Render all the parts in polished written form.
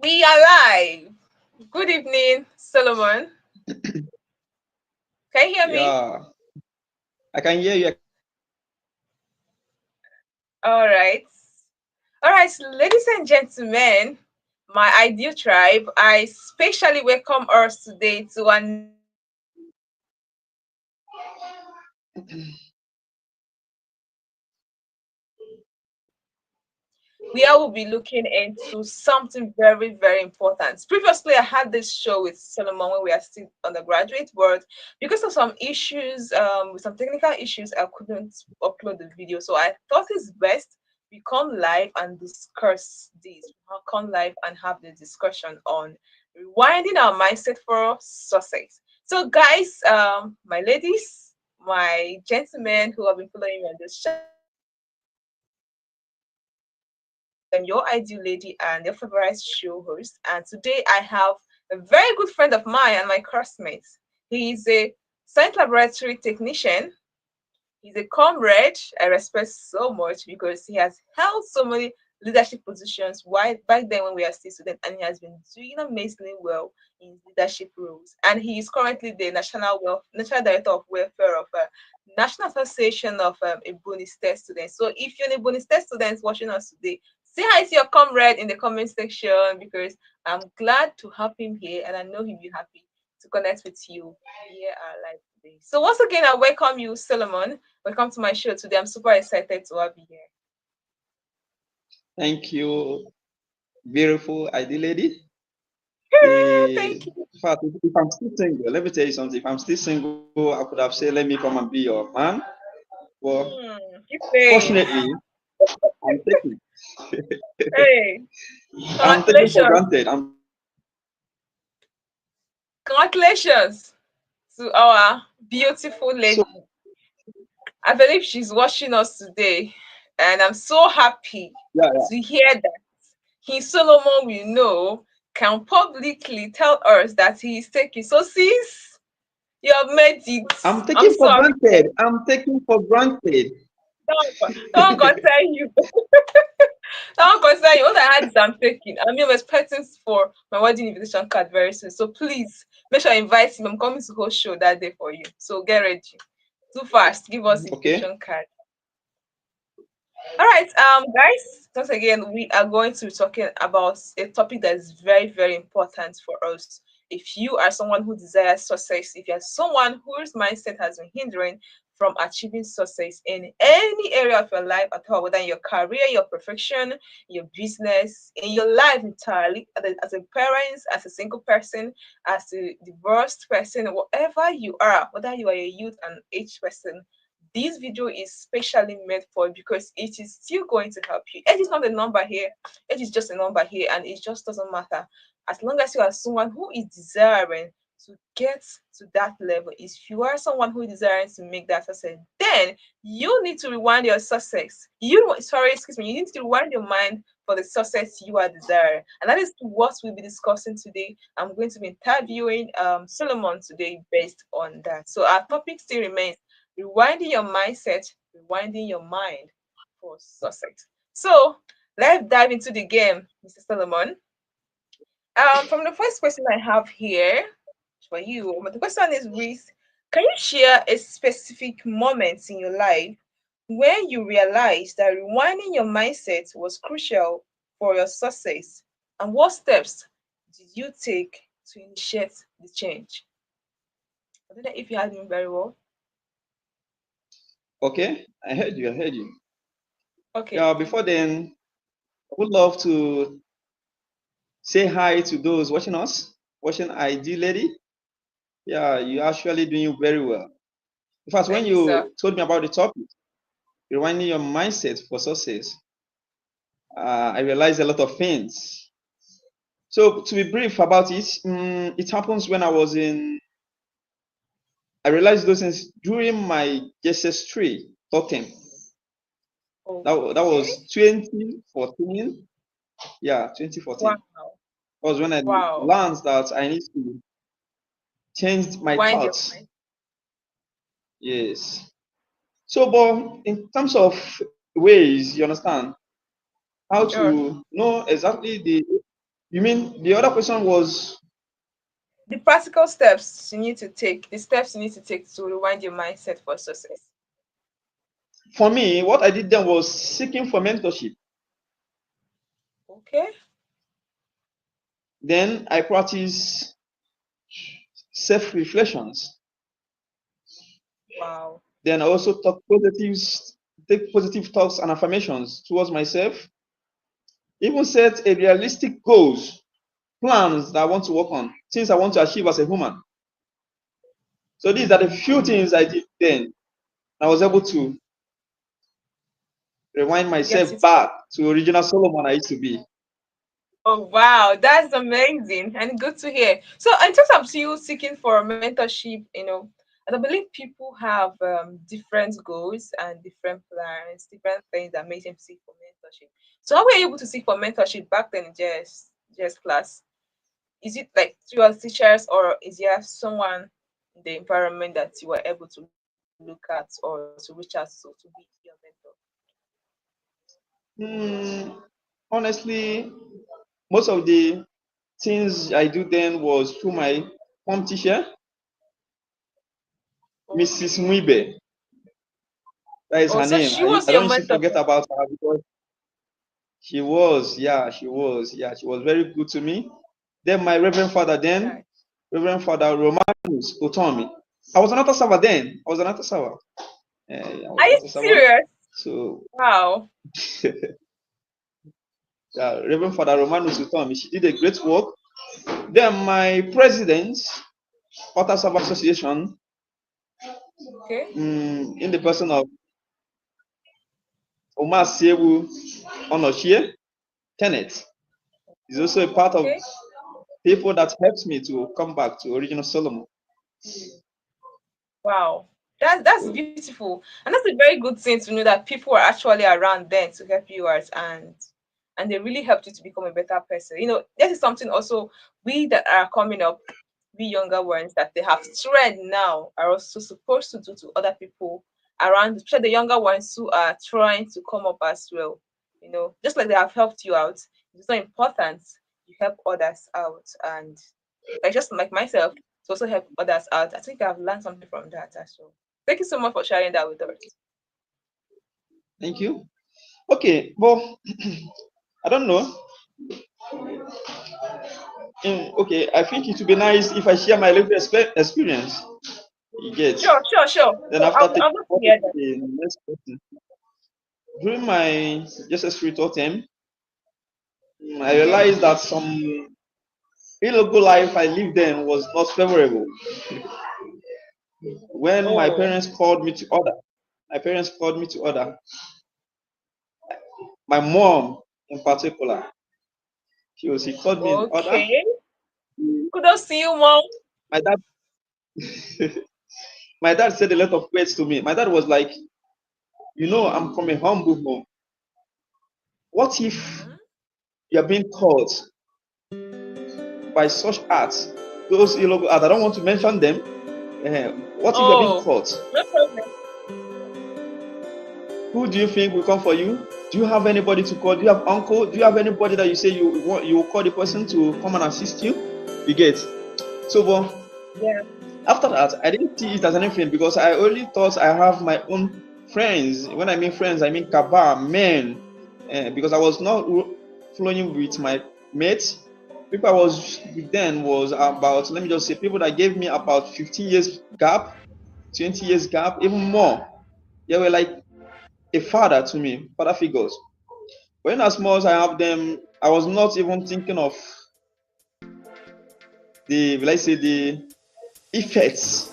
We are live. Good evening, Solomon. Can you hear me? Yeah, I can hear you. All right. All right, so ladies and gentlemen, my ideal tribe, I specially welcome us today to another episode of our podcast where we'll be looking into something very, very important. Previously, I had this show with Solomon when we are still undergraduate, but because of some issues, with some technical issues, I couldn't upload the video. So I thought it's best we come live and discuss this. We'll come live and have the discussion on rewinding our mindset for success. So, guys, my ladies, my gentlemen who have been following me on this channel, I am your ideal lady and your favorite show host. And today I have a very good friend of mine and my classmate. He is a science laboratory technician. He's a comrade I respect so much because he has held so many leadership positions while back then when we are still students, and he has been doing amazingly well in leadership roles. And he is currently the National Director of Welfare of National Association of Ebony State Students. So if you're an Ebony State student watching us today, say hi to your comrade in the comment section because I'm glad to have him here and I know he'll be happy to connect with you here live today. So once again, I welcome you, Solomon. Welcome to my show today. I'm super excited to have you here. Thank you, beautiful ID lady. Thank you. In fact, if I'm still single, let me tell you something. If I'm still single, I could have said, let me come and be your man. But Keep saying. fortunately, I'm taking. Hey, I'm taking for congratulations. granted. Congratulations to our beautiful So, lady. I believe she's watching us today. And I'm so happy yeah, yeah. to hear that King Solomon we know can publicly tell us that he is taking. So, sis, you have made it. I'm I'm taking so for happy. granted. I'm taking for granted. Don't concern you. Don't concern you. What I had is I'm taking. I mean, I'm expecting for my wedding invitation card very soon. So please make sure I invite him. I'm coming to host show that day for you. So get ready. Too fast. Give us Okay. invitation card. All right, guys. Once again, we are going to be talking about a topic that is very, very important for us. If you are someone who desires success, if you're someone whose mindset has been hindering from achieving success in any area of your life at all, whether in your career, your profession, your business, in your life entirely, as a parent, as a single person, as a divorced person, whatever you are, whether you are a youth and age person, this video is specially made for you because it is still going to help you. Age is not a number here, age is just a number here, and it just doesn't matter. As long as you are someone who is desiring to get to that level, if you are someone who is desiring to make that success, then you need to rewind your success. Excuse me, you need to rewind your mind for the success you are desiring. And that is what we'll be discussing today. I'm going to be interviewing Solomon today based on that. So our topic still remains rewinding your mindset, rewinding your mind for success. So let's dive into the game, Mr. Solomon. From the first question I have here for you, the question is with, can you share a specific moment in your life when you realized that rewinding your mindset was crucial for your success? And what steps did you take to initiate the change? I don't know if you heard me very well. Okay. I heard you. I heard you. Okay. Yeah, before then, I would love to say hi to those watching us, watching ID lady. Yeah, you're actually doing very well. In fact, when Thank you, sir. you told me about the topic, rewinding your mindset for success, I realized a lot of things. So to be brief about it, it happens when I realized those things during my JSS3 totem. That Okay. was 2014. Yeah, 2014. Wow. That was when I Wow. learned that I need to change my Rewind your thoughts. mind. Yes. So, but in terms of ways, you understand how Sure. to know exactly the You mean the other question was, The practical steps you need to take, the steps you need to take to rewind your mindset for success. for me, what I did then was seeking for mentorship. Okay. Then I practice self-reflections. Wow. Then I also take positive thoughts and affirmations towards myself. Even set a realistic goals, plans that I want to work on, things I want to achieve as a human. So these are the few things I did then. I was able to rewind Get myself it. back to original Solomon I used to be. Oh wow, that's amazing and good to hear. So in terms of you seeking for mentorship, I believe people have different goals and different plans, different things that make them seek for mentorship. So how were you able to seek for mentorship back then in JS class? Is it like through your teachers, or is there someone in the environment that you were able to look at or to reach out to be your mentor? Hmm, honestly, most of the things I do then was through my home teacher, Mrs. Okay. Mwibe. That is Oh, her so name. she was I your don't used to mentor. forget about her because she was, yeah, she was, yeah, she was very good to me. Then my Reverend Father then, Right. Reverend Father Romanus Otomi. I was another server then. I was another server. I was Are you another server. serious? So Wow. yeah, Reverend Father Romanus Otomi, she did a great work. Then my president, Otter Server Association, Okay. in the person of Omar Sewu Onochie, Kenneth, is also a part of Okay. people that helped me to come back to original Solomon. Wow. That's beautiful. And that's a very good thing to know that people are actually around then to help you out, and they really helped you to become a better person. This is something also we that are coming up, we younger ones that they have trained now are also supposed to do to other people around, especially the younger ones who are trying to come up as well. Just like they have helped you out, it's so important you help others out, and like just like myself to also help others out. I think I've learned something from that as well. Thank you so much for sharing that with us. Thank you. Okay, well, I don't know. Okay, I think it would be nice if I share my lived experience. You get. Sure, sure, sure. Then So after taking I'll love to what is hear that. the next question. During my just thought term, I Okay. realized that some illegal life I lived then was not favorable. When my Oh, parents called me to order, my parents called me to order. My mom, in particular, she called me in order. okay. Kudos to you, mom. My dad, my dad said a lot of words to me. My dad was like, I'm from a humble home. What if Mhm. you're being called by such acts, those illegal acts? I don't want to mention them. What if you're being Oh, caught? no problem. Who do you think will come for you? Do you have anybody to call? Do you have uncle? Do you have anybody that you say you will call the person to come and assist you? You get. So, but Yeah. after that, I didn't see it as anything because I only thought I have my own friends. When I mean friends, I mean kaba men, because I was not flowing with my mates. People I was with then was about, let me just say, people that gave me about 15 years gap, 20 years gap, even more. They were like a father to me, father figures. When as small as I have them, I was not even thinking of let's say, the effects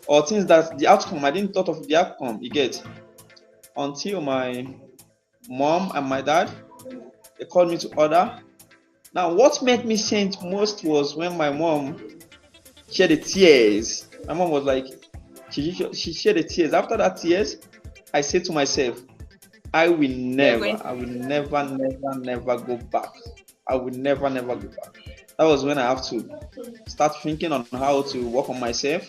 or things that the outcome. I didn't thought of the outcome. You get, until my mom and my dad, they called me to order. Now, what made me change most was when my mom shed the tears. My mom was like, she shed the tears. After that tears, I said to myself, You're going I to will be. never, never, never go back. I will never, never go back. That was when I have to start thinking on how to work on myself.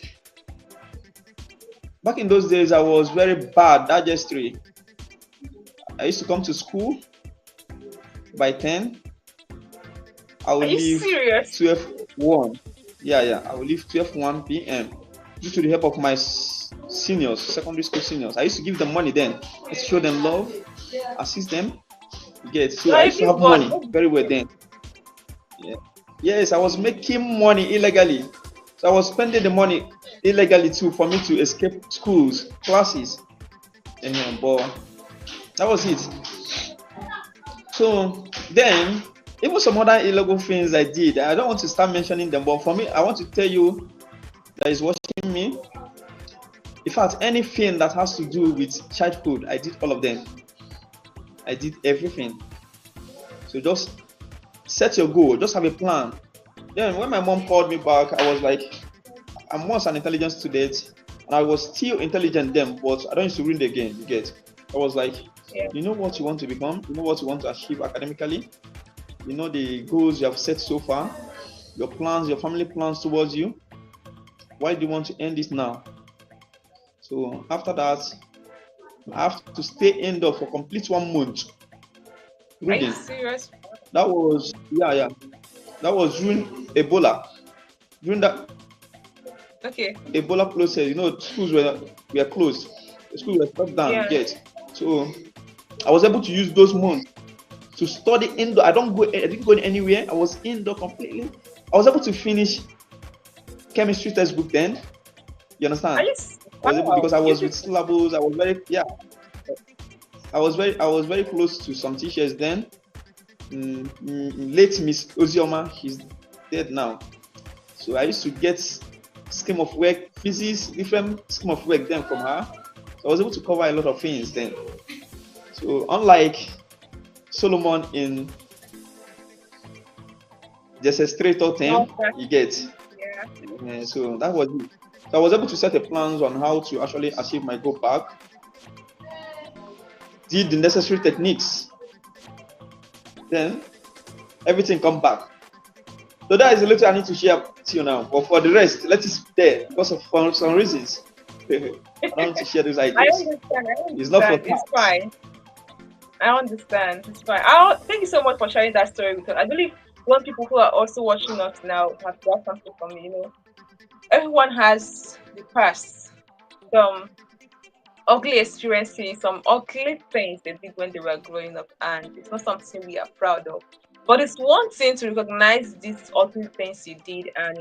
Back in those days, I was very bad digestion. I used to come to school by 10. I will Are you leave serious? 12:01. Yeah. I will leave 12:01 p.m. due to the help of my seniors, secondary school seniors. I used to give them money then. I used to show them love, assist them. You get. You So I are a used to big have boy. money very well then. Yeah. Yes, I was making money illegally. So I was spending the money illegally too for me to escape schools, classes. But that was it. So then, even some other illegal things I did, I don't want to start mentioning them, but for me, I want to tell you that is watching me. In fact, anything that has to do with childhood, I did all of them. I did everything. So just set your goal, just have a plan. Then when my mom called me back, I was like, I'm once an intelligent student, and I was still intelligent then, but I don't used to read again. You get? I was like, Yeah. you know what you want to become, you know what you want to achieve academically, you know the goals you have set so far, your plans, your family plans towards you. Why do you want to end this now? So after that, I have to stay indoor for complete 1 month Are you reading. serious? That was that was during Ebola. During that Okay. Ebola process, schools were closed. The schools were shut down. You Yeah. get. So I was able to use those months to study indoor. I didn't go anywhere. I was indoor completely. I was able to finish chemistry textbook then. You Are understand? you? I was able Wow. because I You was with people. syllables. I was very close to some teachers then. Late Miss Ozioma, she's dead now. So I used to get scheme of work, physics, different scheme of work then from her. So I was able to cover a lot of things then. So unlike Solomon in just a straight out No, term, you get. yeah. So that was it. So I was able to set a plans on how to actually achieve my goal back. Did the necessary techniques. Then everything come back. So that is a little I need to share with you now. But for the rest, let it there because of for some reasons. I don't want to share those I ideas. understand. I It's not for understand. It's class. fine. I understand. It's fine. Thank you so much for sharing that story with us. I believe one people who are also watching us now have got something from me. Everyone has the past, some ugly experiences, some ugly things they did when they were growing up, and it's not something we are proud of. But it's one thing to recognize these ugly things you did and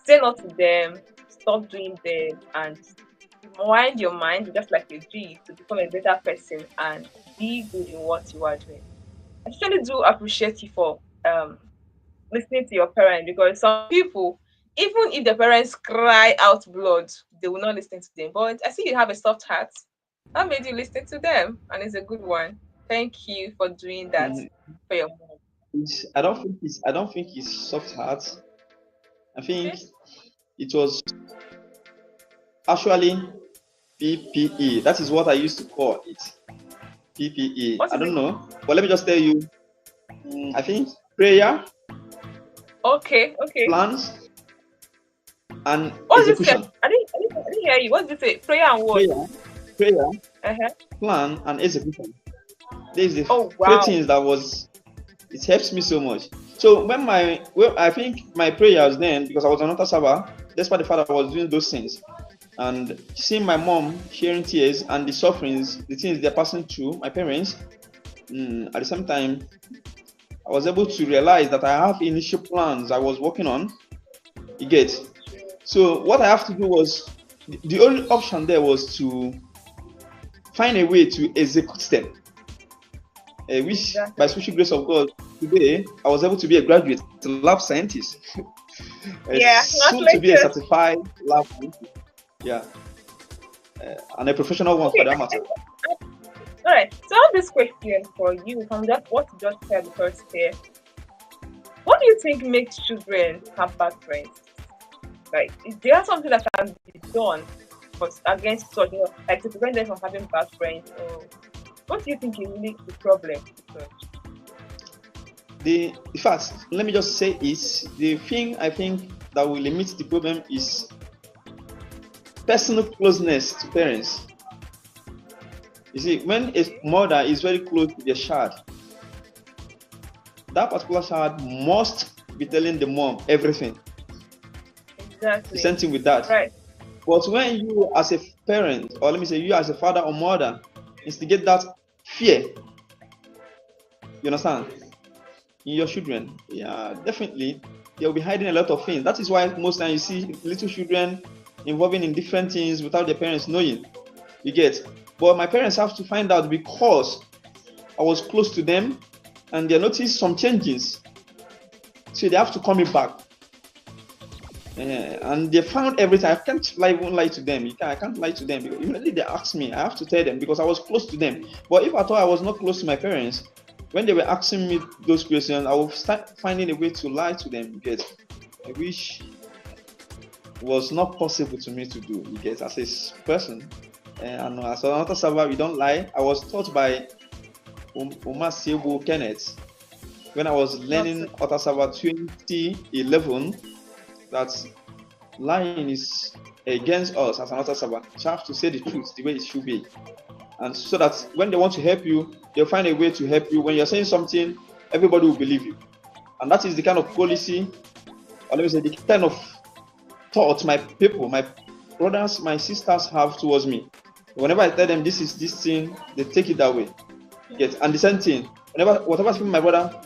say no to them, stop doing them, and wind your mind just like you did to become a better person and be good in what you are doing. I actually do appreciate you for listening to your parents because some people, even if the parents cry out blood, they will not listen to them. But I see you have a soft heart. That made you listen to them, and it's a good one. Thank you for doing that Mhm. for your mom. I don't think it's soft heart. I think Okay. it was actually PPE. That is what I used to call it. PPE. What I is don't it? know. But let me just tell you, I think prayer, Okay, okay. plans, and What did you say? execution. I didn't hear you. What did you say? Prayer and what? Prayer, prayer, Uh-huh. plan, and execution. These are the Oh three wow. things it helps me so much. So I think my prayers then, because I was an altar server, despite the fact I was doing those things, and seeing my mom sharing tears and the sufferings, the things they're passing through, my parents, at the same time, I was able to realize that I have initial plans I was working on. You get. So what I have to do was the only option there was to find a way to execute them. Which by Exactly. special grace of God, today I was able to be a graduate lab scientist, Yeah. soon to be a Congratulations. certified lab scientist. Yeah, and a professional one for Okay. that matter. All right. So I have this question for you from just what you just said first here. What do you think makes children have bad friends? Like, is there something that can be done for against such, like to prevent them from having bad friends? Or what do you think is really the problem with such? In fact, let me just say is the thing I think that will limit the problem is personal closeness to parents. You see, when a Okay. mother is very close to their child, that particular child must be telling the mom everything. The Exactly. same thing with that. Right. But when you as a parent, or let me say you as a father or mother, instigate that fear, you understand, in your children, yeah, definitely they'll be hiding a lot of things. That is why most times you see little children involving in different things without their parents knowing. You get. But my parents have to find out because I was close to them and they noticed some changes. So they have to call me back. And they found everything. I can't even lie to them. I can't lie to them because immediately they ask me, I have to tell them because I was close to them. But if I thought I was not close to my parents, when they were asking me those questions, I would start finding a way to lie to them. Because which was not possible to me to do. Because as a person, and as another server, we don't lie. I was taught by Umasibu Kenneth when I was Not learning to. Otter Server 2011 that lying is against us as an Otter Server. You have to say the truth the way it should be. And so that when they want to help you, they'll find a way to help you. When you're saying something, everybody will believe you. And that is the kind of policy, or let me say, the kind of thought my people, my brothers, my sisters have towards me. Whenever I tell them this is this thing, they take it that way. Yes, and the same thing. Whatever my brother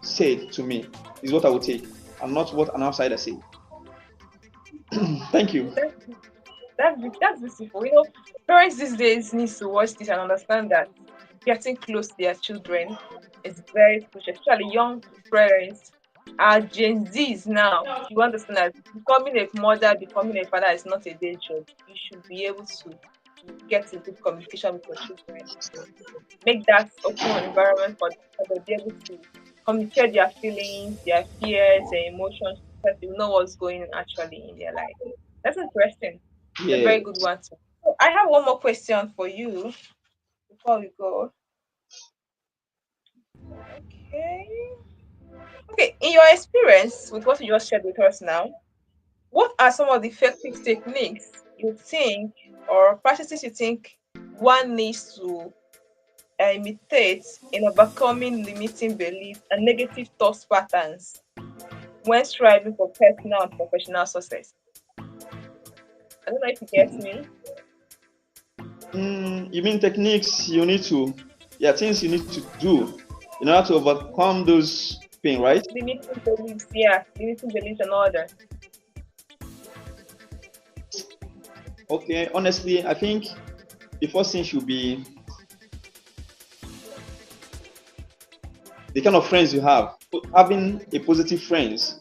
said to me is what I will take, and not what an outsider said. Thank you. That's, that's beautiful. You know, parents these days need to watch this and understand that getting close to their children is very crucial, especially young parents are Gen Zs now. You understand that becoming a mother, becoming a father is not a day job. You should be able to get a good communication with your children, make that open environment for them to be able to communicate their feelings, their fears, their emotions, because they know what's going on actually in their life. That's interesting. It's a Yeah. very good one too. So I have one more question for you before we go. Okay. Okay, in your experience with what you just shared with us now, what are some of the effective techniques you think or practices you think one needs to imitate in overcoming limiting beliefs and negative thought patterns when striving for personal and professional success? I don't know if you get me. You mean techniques you need to, yeah, things you need to do in order to overcome those pain, right? Limiting beliefs, yeah, limiting beliefs and all that. Okay, honestly, I think the first thing should be the kind of friends you have. Having a positive friends.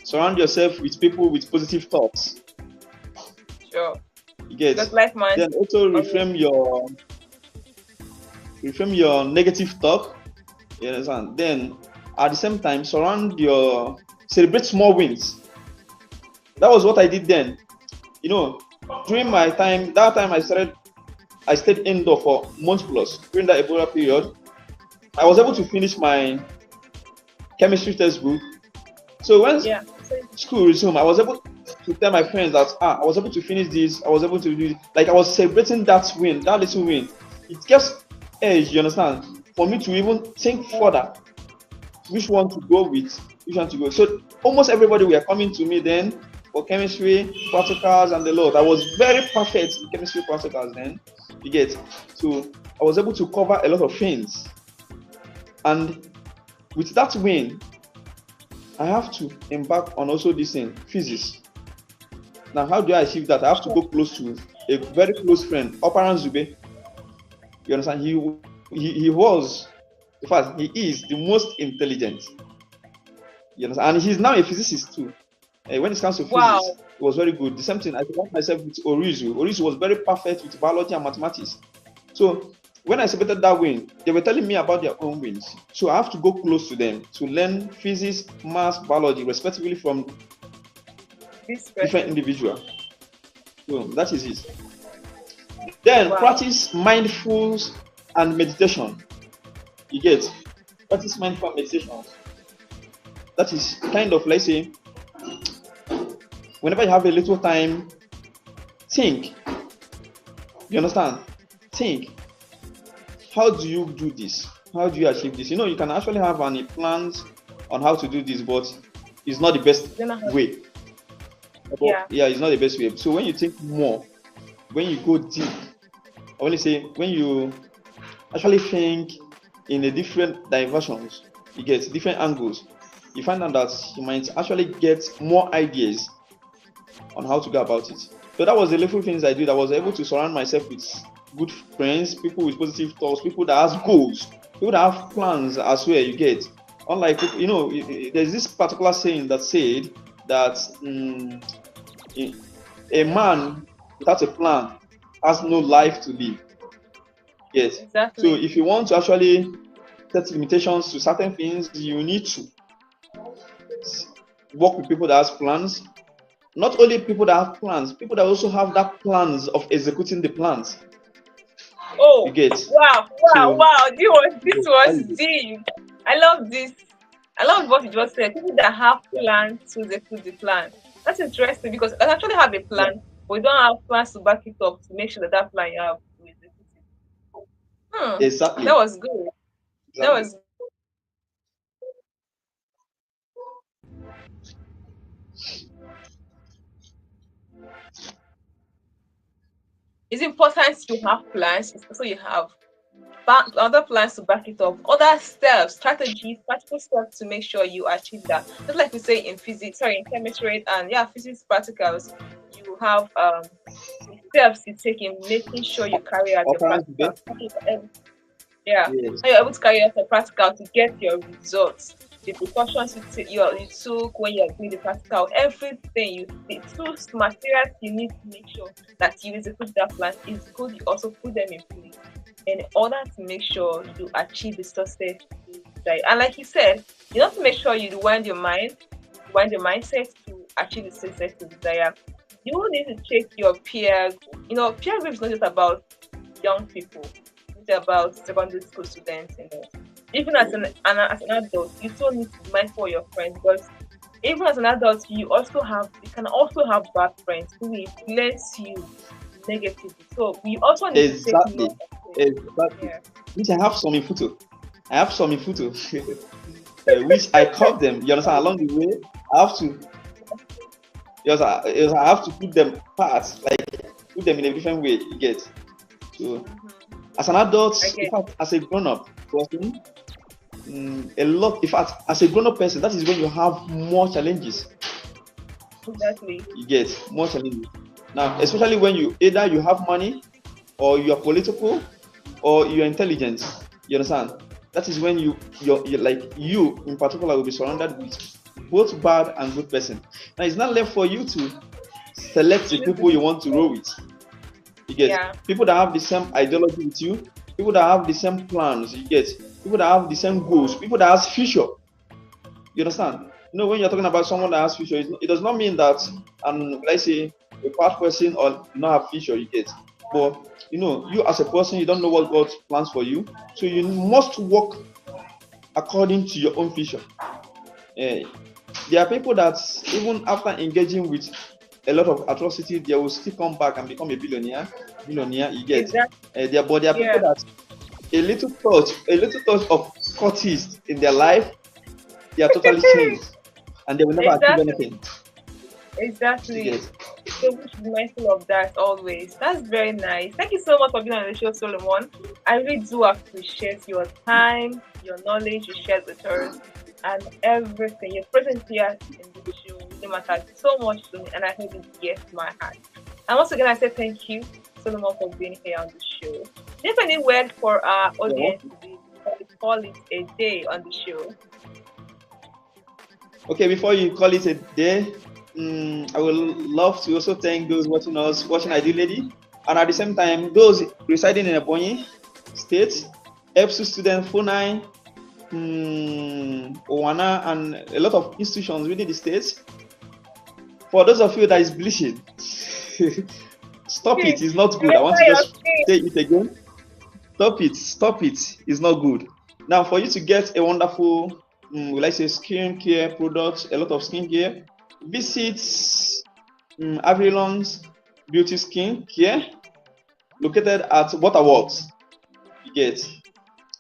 Surround yourself with people with positive thoughts. Sure. You get. Because life man Then also always reframe your negative talk. You understand? Then at the same time, celebrate small wins. That was what I did then. You know, during my time, that time I stayed indoor for months plus during that Ebola period. I was able to finish my chemistry textbook. So when yeah. So school resumed, I was able to tell my friends that I was able to finish this, I was able to do it. Like I was celebrating that win, that little win. It gets edge, you understand, for me to even think further which one to go with, which one to go. So almost everybody were coming to me then for chemistry, practicals, and the lot. I was very perfect in chemistry practicals then. You get. So I was able to cover a lot of things. And with that win, I have to embark on also this thing, physics. Now, how do I achieve that? I have to go close to a very close friend, Oparan Zube. You understand? He was, in fact, he is the most intelligent. You understand? And he's now a physicist too. When it comes to physics, wow. it was very good. The same thing I found myself with Orizu. Orizu was very perfect with biology and mathematics. So when I celebrated that win, they were telling me about their own wins. So I have to go close to them to learn physics, maths, biology, respectively from This different person. individuals. So that is it. Then Wow. practice mindfulness and meditation. You get practice mindful meditation. That is kind of, let's say, whenever you have a little time, think. You understand? Think. How do you do this? how do you achieve this? You can actually have any plans on how to do this, but it's not the best You know how, way. yeah, Yeah, it's not the best way. So when you think more, when you go deep, I want to say when you actually think in a different diversions, you get different angles, you find out that you might actually get more ideas on how to go about it. So that was the little things I did. I was able to surround myself with good friends, people with positive thoughts, people that have goals, people that have plans as well. You get, unlike there's this particular saying that said that a man without a plan has no life to live. Yes. So exactly. if you want to actually set limitations to certain things, you need to work with people that has plans. Not only people that have plans, people that also have that plans of executing the plans. You Oh, get. wow, wow, So wow. This that was is it. deep. I love this. I love what you just said. People that have plans to execute the plan. That's interesting because I actually have a Yeah, plan, but we don't have plans to back it up to make sure that that plan you have to execute it. That exactly. was good. That Exactly. was. It's important to have plans. It's also you have other plans to back it up, other steps, strategies, practical steps to make sure you achieve that. Just like we say in physics, sorry, in chemistry and yeah, physics practicals, you have the steps you take in making sure you carry out your Occurrence today. practical. Yeah, Yes. how you're able to carry out your practical to get your results. The precautions you took when you're doing the practical, everything the tools, materials you need to make sure that you execute that plan is good. You also put them in place in order to make sure you achieve the success you desire. And like you said, you have to make sure you rewind your mindset to achieve the success you desire. You need to check your peer group. Peer group is not just about young people. It's about secondary school students. Even as an adult, you still need to be mindful of your friends because even as an adult, you can also have bad friends who influence you negatively. So we also need to take note Exactly. of this. Exactly. Yeah. Which I have some in photo. I have some in photo. Which I caught them. You understand? Along the way, I have to yes, I have to put them parts, like put them in a different way. You get. So Hmm. as an adult, I in get fact, as a grown-up person, a lot. In fact, as a grown-up person, that is when you have more challenges. exactly. You get more challenges. Now, especially when you have money, or you are political, or you're intelligent. You understand? That is when you're like you in particular will be surrounded with both bad and good person. Now it's not left for you to select the Choose the people you want to roll with. You get yeah, people that have the same ideology with you, people that have the same plans. You get people that have the same goals, people that has future. You understand? When you're talking about someone that has future, it does not mean that let's say a past person or do not have future. You get, but you as a person, you don't know what God plans for you, so you must work according to your own future. Eh, there are people that even after engaging with a lot of atrocity, they will still come back and become a billionaire. Billionaire, you get. exactly. But there are people Yeah, that a little touch of Scottish in their life, they are totally changed, and they will never achieve exactly, anything. You exactly. get. So we should be mindful of that always. That's very nice. Thank you so much for being on the show, Solomon. I really do appreciate your time, your knowledge you shared with us, and everything. Your presence here in this show really matters so much to me, and I hope it gets my heart. And once again, I say thank you, Solomon, for being here on the show. Do you have any word for our Yeah, audience today before we call it a day on the show? okay, before you call it a day, I would love to also thank those watching us, watching ID Lady, and at the same time, those residing in Ebonyi State, EBSU student, Funai, Owana, and a lot of institutions within the states. For those of you that is bleaching, stop it. It's not good. I want Remember to your just skin. say it again. Stop it. Stop it. It's not good. Now, for you to get a wonderful, will I say, skincare products, a lot of skincare, visit Avalon's Beauty Skin Care, located at Waterworks. You get.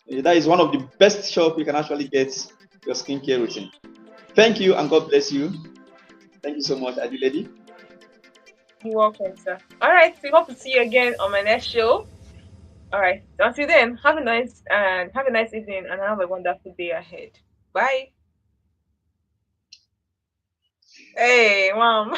That is one of the best shop you can actually get your skincare routine. Thank you and God bless you. Thank you so much, Adi Lady. You're welcome, sir. All right, we hope to see you again on my next show. All right, until then, have a nice evening and have a wonderful day ahead. Bye. Hey, mom.